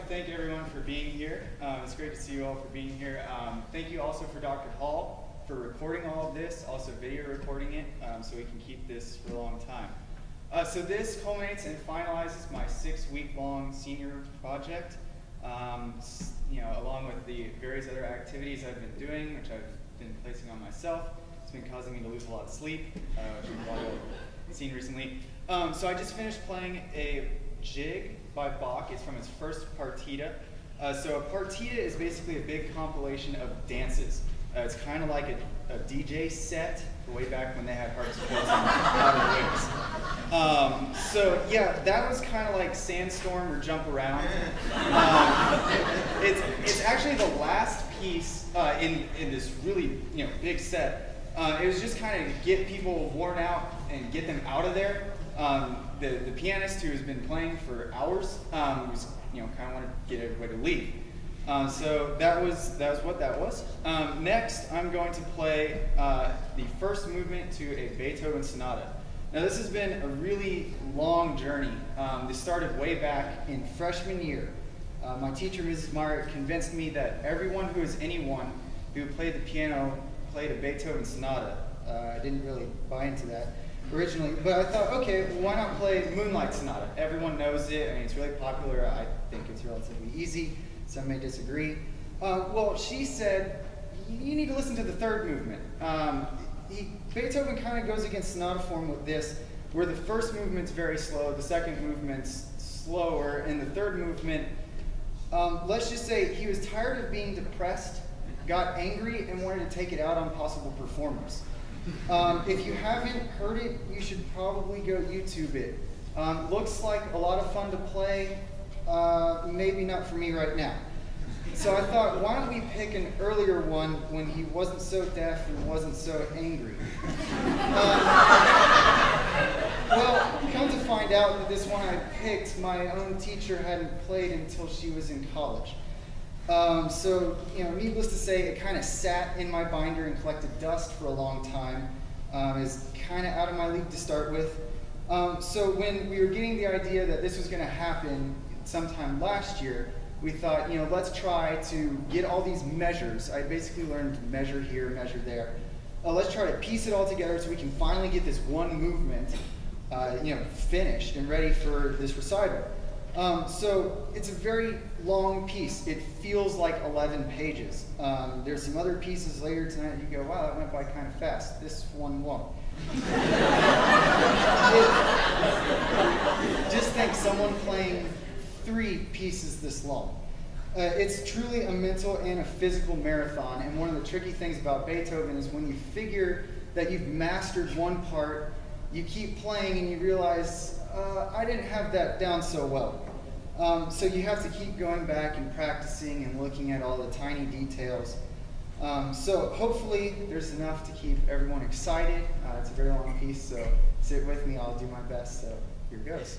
thank everyone for being here. It's great to see you all for being here. Thank you also for Dr. Hall for recording all of this, also video recording it, so we can keep this for a long time. So this culminates and finalizes my 6-week-long senior project, along with the various other activities I've been doing, which I've been placing on myself. It's been causing me to lose a lot of sleep, which you've probably seen recently. So I just finished playing a jig by Bach. It's from his first Partita. So a Partita is basically a big compilation of dances. It's kind of like a DJ set, way back when they had harpsichords and loud wings. So yeah, that was kind of like Sandstorm or Jump Around. It's actually the last piece in this really big set. It was just kind of to get people worn out and get them out of there. The pianist who has been playing for hours was kind of wanted to get everybody to leave. So that was what that was. Next, I'm going to play the first movement to a Beethoven Sonata. Now this has been a really long journey. This started way back in freshman year. My teacher, Mrs. Meyer, convinced me that everyone who is anyone who played the piano played a Beethoven Sonata. I didn't really buy into that originally, but I thought, okay, well, why not play Moonlight Sonata? Everyone knows it. I mean, it's really popular. I think it's relatively easy. Some may disagree. Well, she said, you need to listen to the third movement. Beethoven kind of goes against sonata form with this, where the first movement's very slow, the second movement's slower, and the third movement, let's just say he was tired of being depressed, got angry, and wanted to take it out on possible performers. If you haven't heard it, you should probably go YouTube it. Looks like a lot of fun to play, maybe not for me right now. So I thought, why don't we pick an earlier one when he wasn't so deaf and wasn't so angry? Well, come to find out that this one I picked, my own teacher hadn't played until she was in college. So, needless to say, it kind of sat in my binder and collected dust for a long time. It's kind of out of my league to start with. So when we were getting the idea that this was going to happen sometime last year, we thought, let's try to get all these measures. I basically learned to measure here, measure there. Let's try to piece it all together so we can finally get this one movement, finished and ready for this recital. So it's a very long piece. It feels like 11 pages. There's some other pieces later tonight you go, wow, that went by kind of fast. This one won't. Just think someone playing 3 pieces this long. It's truly a mental and a physical marathon, and one of the tricky things about Beethoven is when you figure that you've mastered one part, you keep playing and you realize, I didn't have that down so well. So you have to keep going back and practicing and looking at all the tiny details. So hopefully there's enough to keep everyone excited. It's a very long piece, so sit with me. I'll do my best. So here goes.